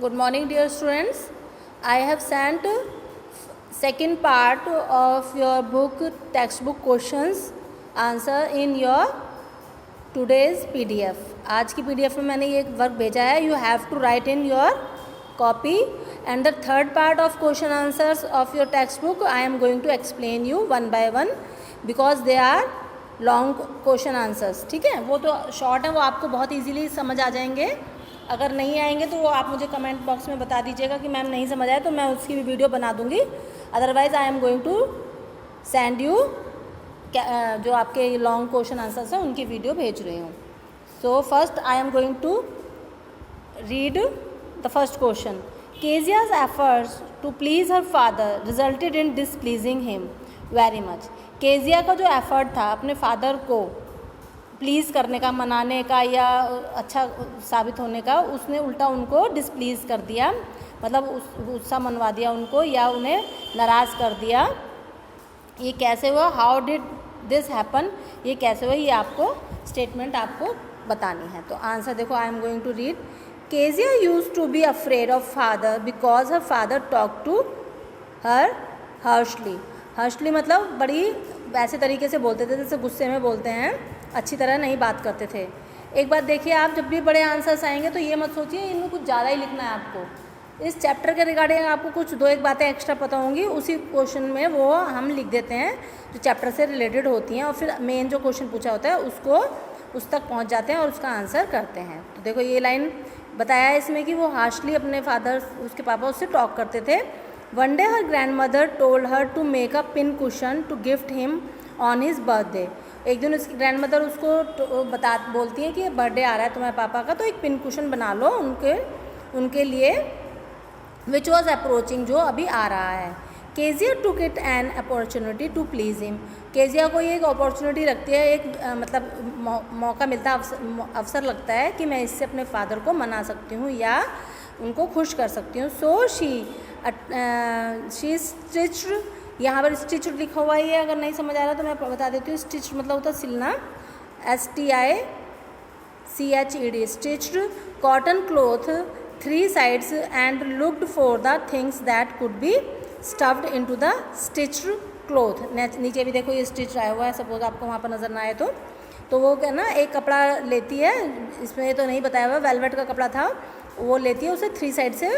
Good morning, dear students. I have sent second part of your book textbook questions answer in your today's PDF. आज की PDF में मैंने ये work भेजा है. You have to write in your copy, and the third part of question answers of your textbook I am going to explain you one by one because they are long question answers. ठीक है, वो तो short है, वो आपको बहुत easily समझ आ जाएंगे. अगर नहीं आएंगे तो वो आप मुझे कमेंट बॉक्स में बता दीजिएगा कि मैम नहीं समझ आया, तो मैं उसकी भी वीडियो बना दूंगी. Otherwise I am going to send you जो आपके लॉन्ग क्वेश्चन आंसर्स हैं उनकी वीडियो भेज रही हूँ. So first I am going to read the first question. Kezia's efforts to please her father resulted in displeasing him very much. Kezia का जो effort था अपने फादर को प्लीज़ करने का, मनाने का या अच्छा साबित होने का, उसने उल्टा उनको डिसप्लीज़ कर दिया, मतलब गुस्सा मनवा दिया उनको या उन्हें नाराज़ कर दिया. ये कैसे हुआ? How did this happen? ये कैसे हुआ? ये आपको स्टेटमेंट आपको बतानी है. तो आंसर देखो, I am going to read. Kezia use to be afraid of father because her father talk to her harshly. Harshly मतलब बड़ी वैसे तरीके से बोलते थे जैसे गुस्से में बोलते हैं, अच्छी तरह नहीं बात करते थे. एक बात देखिए, आप जब भी बड़े आंसर्स आएंगे तो ये मत सोचिए इनमें कुछ ज़्यादा ही लिखना है आपको. इस चैप्टर के रिगार्डिंग आपको कुछ दो एक बातें एक्स्ट्रा पता होंगी, उसी क्वेश्चन में वो हम लिख देते हैं जो चैप्टर से रिलेटेड होती हैं, और फिर मेन जो क्वेश्चन पूछा होता है उसको उस तक पहुँच जाते हैं और उसका आंसर करते हैं. तो देखो ये लाइन बताया है इसमें कि वो हार्शली अपने फादर, उसके पापा उससे टॉक करते थे. One day her grandmother told her to make a pin cushion to gift him on his birthday. एक दिन उसकी ग्रैंडमदर उसको बोलती है कि बर्थडे आ रहा है तुम्हारे पापा का, तो एक पिन कुशन बना लो उनके लिए, विच वॉज अप्रोचिंग, जो अभी आ रहा है. Kezia took it an opportunity to please him. Kezia को ये एक अपॉर्चुनिटी लगती है, एक मतलब मौका मिलता है, अवसर लगता है कि मैं इससे अपने फादर को मना सकती हूँ या उनको खुश कर सकती हूँ. सो शी स्टिच्ड, यहाँ पर स्टिच्ड लिखा हुआ है, अगर नहीं समझ आ रहा तो मैं बता देती हूँ. स्टिच्ड मतलब होता है सिलना, STICHED. Stitched cotton cloth 3 sides and looked for the things that could be stuffed into the stitched cloth. नीचे भी देखो ये स्टिच आया हुआ है, सपोज आपको वहाँ पर नज़र ना आए तो वो क्या ना, एक कपड़ा लेती है, इसमें तो नहीं बताया हुआ, वेलवेट का कपड़ा था, वो लेती है, उसे 3 साइड से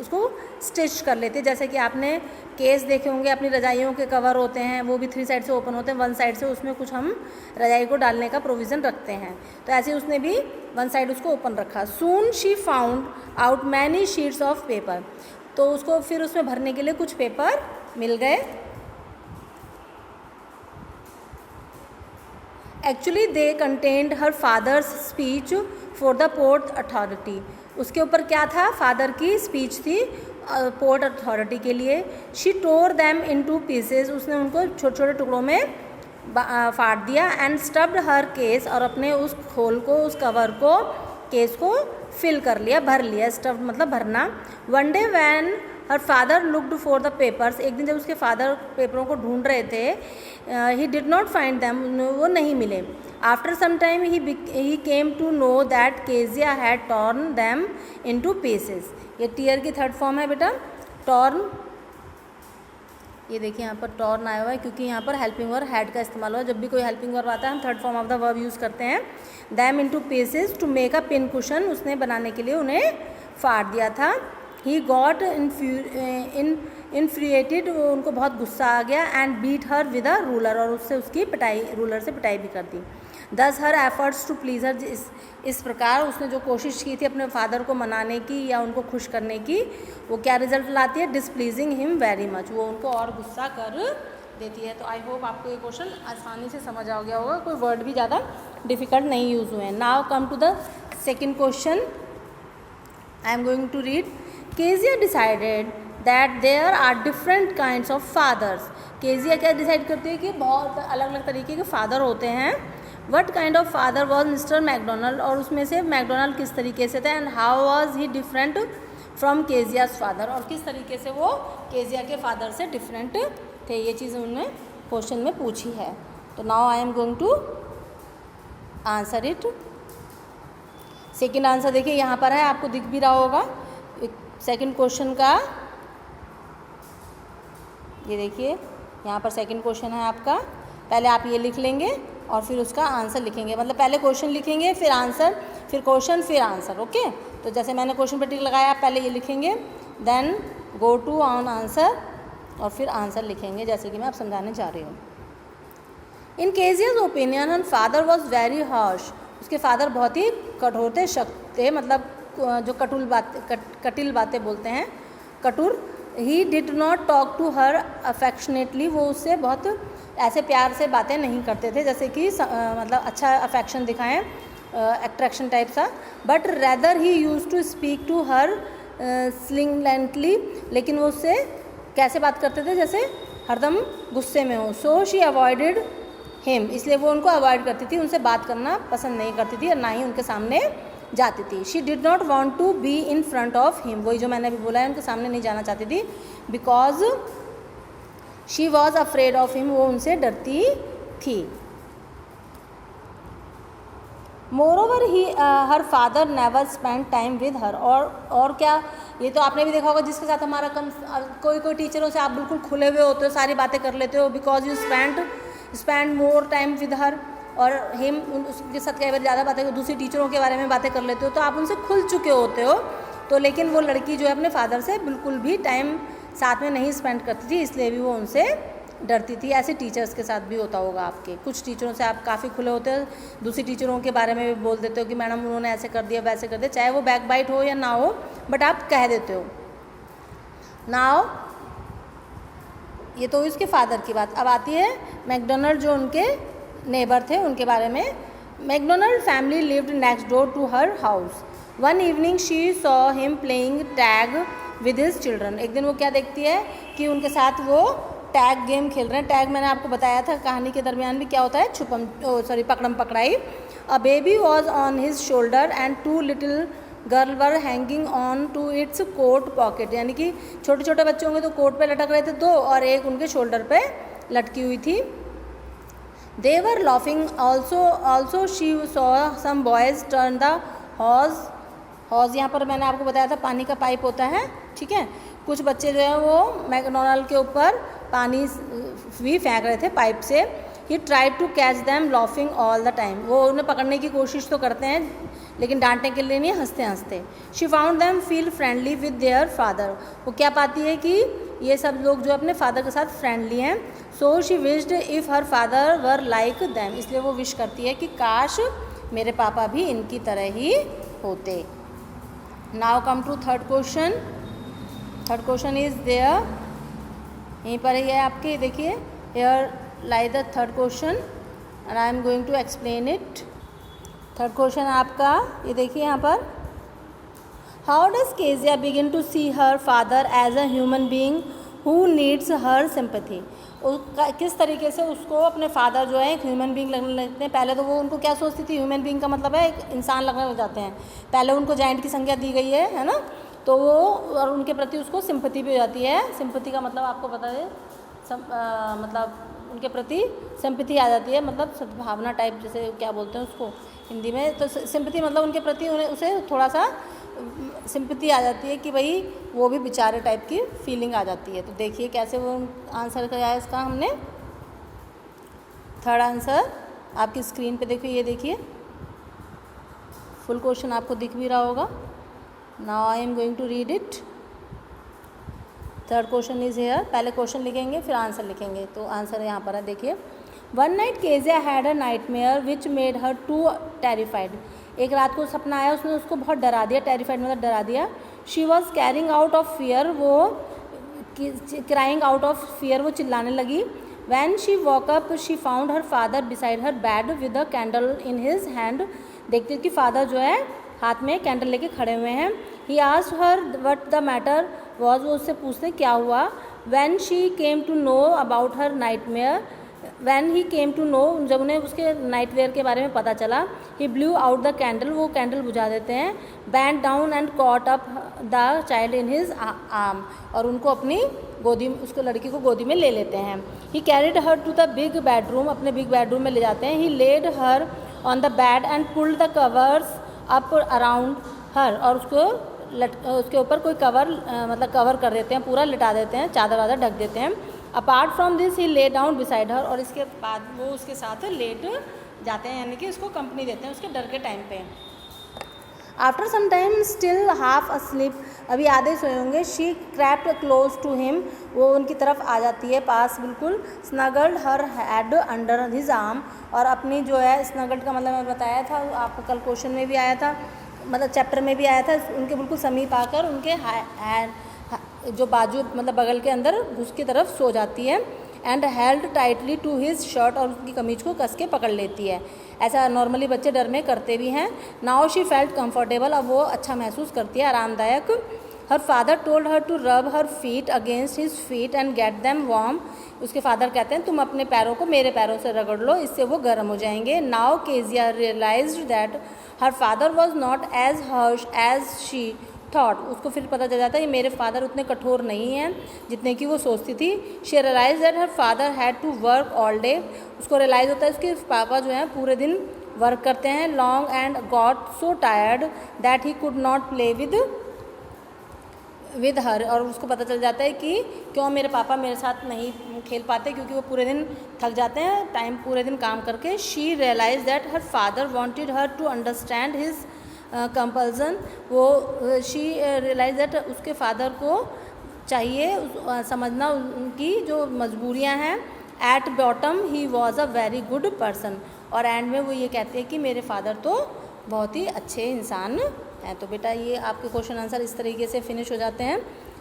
उसको स्टिच कर लेती है. जैसे कि आपने केस देखे होंगे, अपनी रजाइयों के कवर होते हैं, वो भी 3 साइड से ओपन होते हैं, 1 साइड से उसमें कुछ हम रजाई को डालने का प्रोविज़न रखते हैं, तो ऐसे उसने भी 1 साइड उसको ओपन रखा. Soon she found out many sheets of paper. तो उसको फिर उसमें भरने के लिए कुछ पेपर मिल गए. Actually they contained her father's speech for the port authority. उसके ऊपर क्या था? फादर की स्पीच थी पोर्ट अथॉरिटी के लिए. She tore them into pieces. उसने उनको छोटे छोटे टुकड़ों में फाड़ दिया. एंड स्टफ्ड हर केस, और अपने उस खोल को, उस कवर को, केस को फिल कर लिया, भर लिया. स्टफ्ड मतलब भरना. One day when her father looked for the papers. एक दिन जब उसके फादर पेपरों को ढूंढ रहे थे, he did not find them, वो नहीं मिले. After some time he came to know that Kezia had torn them into pieces. ये टीयर की थर्ड फॉर्म है बेटा, टॉर्न. ये देखिए यहाँ पर टॉर्न आया हुआ है क्योंकि यहाँ पर हेल्पिंग वर्ब हैड का इस्तेमाल हुआ. जब भी कोई हेल्पिंग वर्ब आता है हम third form of the verb use करते हैं. Them into pieces to make a pin cushion. उसने बनाने के लिए उन्हें फाड़ दिया था. ही गॉट इन्फ्रिएटेड, उनको बहुत गुस्सा आ गया. And beat her with a ruler, और उससे उसकी पिटाई, रूलर से पिटाई भी कर दी. दस हर एफर्ट्स टू प्लीज हर. इस प्रकार उसने जो कोशिश की थी अपने फादर को मनाने की या उनको खुश करने की, वो क्या रिजल्ट लाती है? डिसप्लीजिंग हिम वेरी मच. वो उनको और गुस्सा कर देती है. तो आई होप आपको ये क्वेश्चन आसानी से समझ आ गया होगा, कोई वर्ड भी ज़्यादा डिफ़िकल्ट नहीं यूज़ हुए हैं. Now come to the second question. I am going to read. Kezia decided that there are different kinds of fathers. Kezia क्या डिसाइड करती है कि बहुत अलग अलग तरीके के फादर होते हैं. What kind of father was mister McDonald, और उसमें से मैकडोनल्ड किस तरीके से थे. And how was he different from Kezia's father, और किस तरीके से वो केजिया के फादर से डिफरेंट थे. ये चीज़ उन्होंने क्वेश्चन में पूछी है. तो now I am going to answer it. Second answer देखिए यहाँ पर है, आपको दिख भी रहा होगा. सेकंड क्वेश्चन का ये देखिए, यहाँ पर सेकंड क्वेश्चन है आपका। पहले आप ये लिख लेंगे और फिर उसका आंसर लिखेंगे, मतलब पहले क्वेश्चन लिखेंगे फिर आंसर, फिर क्वेश्चन फिर आंसर। ओके, तो जैसे मैंने क्वेश्चन पर टिक लगाया, आप पहले ये लिखेंगे, then go to on answer और फिर आंसर लिखेंगे, जैसे कि मैं आप समझाने जा रही हूँ। In Kezia's opinion on father was very harsh. उसके फादर बहुत ही कठोर थे, सख्त थे, मतलब जो कटिल बातें बोलते हैं, कटुर। He did not talk to her affectionately. वो उससे बहुत ऐसे प्यार से बातें नहीं करते थे जैसे कि मतलब अच्छा अफेक्शन दिखाएं, अट्रैक्शन टाइप सा। But rather he used to speak to her slightingly. लेकिन वो उससे कैसे बात करते थे, जैसे हरदम गुस्से में हो। So she avoided him. इसलिए वो उनको अवॉइड करती थी, उनसे बात करना पसंद नहीं करती थी और ना ही उनके सामने जाती थी। She did not want to be in front of him. वही जो मैंने अभी बोला है, उनके सामने नहीं जाना चाहती थी, because she was afraid of him. वो उनसे डरती थी। Moreover he her father never spend time with her. और क्या, ये तो आपने भी देखा होगा, जिसके साथ हमारा कोई टीचरों से आप बिल्कुल खुले हुए होते हो, सारी बातें कर लेते हो, because you spend more time with her. और हिम, उसके साथ कई बार ज़्यादा बातें, दूसरी टीचरों के बारे में बातें कर लेते हो, तो आप उनसे खुल चुके होते हो। तो लेकिन वो लड़की जो है अपने फादर से बिल्कुल भी टाइम साथ में नहीं स्पेंड करती थी, इसलिए भी वो उनसे डरती थी। ऐसे टीचर्स के साथ भी होता होगा आपके। कुछ टीचरों से आप काफ़ी खुले होते हो, दूसरी टीचरों के बारे में भी बोल देते हो कि मैडम उन्होंने ऐसे कर दिया, वैसे कर दिया, चाहे वो बैक बाइट हो या ना हो, बट आप कह देते हो। नाउ ये तो इसके फादर की बात। अब आती है मैकडोनल्ड, जो उनके नेबर थे, उनके बारे में। McDonald family lived next door to her house. One evening she saw him playing tag with his children. एक दिन वो क्या देखती है कि उनके साथ वो टैग गेम खेल रहे हैं। टैग मैंने आपको बताया था कहानी के दरमियान भी क्या होता है, पकड़म पकड़ाई। A baby was on his shoulder and two little girl were hanging on to its coat pocket. यानी कि छोटे छोटे बच्चे होंगे तो कोट पे लटक रहे थे दो, और एक उनके शोल्डर पे लटकी हुई थी। They were laughing also she saw some boys turn the hose. यहाँ पर मैंने आपको बताया था पानी का पाइप होता है, ठीक है। कुछ बच्चे जो है वो मैकडोनल्ड के ऊपर पानी भी फेंक रहे थे पाइप से। He tried to catch them laughing all the time. वो उन्हें पकड़ने की कोशिश तो करते हैं, लेकिन डांटने के लिए नहीं, हंसते हंसते। She found them feel friendly with their father. वो क्या पाती है कि ये सब लोग जो अपने फादर के साथ फ्रेंडली हैं। So she wished if her father were like them. इसलिए वो विश करती है कि काश मेरे पापा भी इनकी तरह ही होते। Now come to third question. Third question is there, यहीं पर ही है आपके, देखिए, here lie the third question and I am going to explain it. Third question आपका ये देखिए यहाँ पर। How does Kezia begin to see her father as a human being who needs her sympathy. किस तरीके से उसको अपने फादर जो है एक ह्यूमन बीइंग लगने लगते हैं। पहले तो वो उनको क्या सोचती थी, ह्यूमन बीइंग का मतलब है एक इंसान लगने लग जाते हैं। पहले उनको जाइंट की संज्ञा दी गई है ना, तो वो और उनके प्रति उसको सिंपैथी भी हो जाती है। सिंपैथी का मतलब आपको पता है, मतलब उनके प्रति सिंपैथी आ जाती है, मतलब सद्भावना टाइप, जैसे क्या बोलते हैं उसको हिंदी में। तो सिंपैथी मतलब उनके प्रति उसे थोड़ा सा सिंपैथी आ जाती है कि भाई वो भी बेचारे टाइप की फीलिंग आ जाती है। तो देखिए कैसे वो आंसर किया है इसका हमने। थर्ड आंसर आपकी स्क्रीन पे देखिए, ये देखिए फुल क्वेश्चन आपको दिख भी रहा होगा। Now I am going to read it. Third question is here. पहले क्वेश्चन लिखेंगे फिर आंसर लिखेंगे। तो आंसर यहाँ पर है, देखिए। One night Kezia had a nightmare which made her too terrified. एक रात को सपना आया, उसने उसको बहुत डरा दिया। टेरिफाइड मतलब डरा दिया। She was carrying out of fear. वो क्राइंग आउट ऑफ फियर, वो चिल्लाने लगी। When she walk up she found her father beside her bed with a candle in his hand. देखती कि फादर जो है हाथ में कैंडल लेके खड़े हुए हैं। He asked her what the matter was. वो उससे पूछते क्या हुआ। When she came to know about her nightmare. When he came to know, जब उन्हें उसके नाइटवेयर के बारे में पता चला। He blew out the candle, वो कैंडल बुझा देते हैं। Bend down and caught up the child in his arm. और उनको अपनी गोदी में, उसको लड़की को गोदी में ले लेते हैं। He carried her to the big bedroom, अपने बिग बेडरूम में ले जाते हैं। He laid her on the bed and pulled the covers up around her. और उसको उसके ऊपर कोई कवर मतलब कवर कर देते हैं, पूरा लिटा देते हैं, चादर वादर ढक देते हैं। Apart from this he lay down beside her, और इसके बाद वो उसके साथ लेट जाते हैं, यानी कि उसको कंपनी देते हैं उसके डर के टाइम पे। After some time still half asleep, अभी आधे सोए होंगे, she crept close to him, वो उनकी तरफ आ जाती है, पास बिल्कुल। Snuggled her head under his arm, और अपनी जो है, स्नगल्ड का मतलब मैं बताया था आपको, कल क्वेश्चन में भी आया था, मतलब चैप्टर में भी आया था, उनके बिल्कुल समीप आकर उनके जो बाजू मतलब बगल के अंदर उसकी तरफ सो जाती है। And held tightly to his shirt, और उसकी कमीज को कस के पकड़ लेती है। ऐसा नॉर्मली बच्चे डर में करते भी हैं। नाउ शी फेल्ट कंफर्टेबल, अब वो अच्छा महसूस करती है, आरामदायक। Her father told her to rub her feet against his feet and get them warm, उसके फादर कहते हैं तुम अपने पैरों को मेरे पैरों से रगड़ लो, इससे वो गर्म हो जाएंगे। Now Kezia realised that her father was not as harsh as she thought, उसको फिर पता चल जाता है ये मेरे फादर उतने कठोर नहीं हैं जितने की वो सोचती थी। She realise that her father had to work all day, उसको रियलाइज़ होता है उसके पापा जो हैं पूरे दिन वर्क करते हैं। Long and got so tired that he could not play with her, और उसको पता चल जाता है कि क्यों मेरे पापा मेरे साथ नहीं खेल पाते, क्योंकि वो पूरे दिन थक जाते हैं टाइम पूरे दिन काम करके। She realise that her father wanted her to understand his compulsion, वो शी रियलाइज दैट उसके फादर को चाहिए समझना उनकी जो मजबूरियां हैं। At bottom he was a very good person, और एंड में वो ये कहती है कि मेरे फादर तो बहुत ही अच्छे इंसान हैं। तो बेटा ये आपके क्वेश्चन आंसर इस तरीके से फिनिश हो जाते हैं।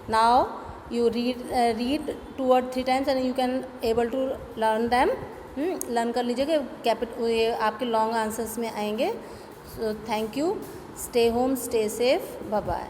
Now you read 2 or 3 times and you can able to learn them, learn कर लीजिएगा, ये आपके लॉन्ग आंसर्स में आएंगे। So thank you, stay home, stay safe, bye bye.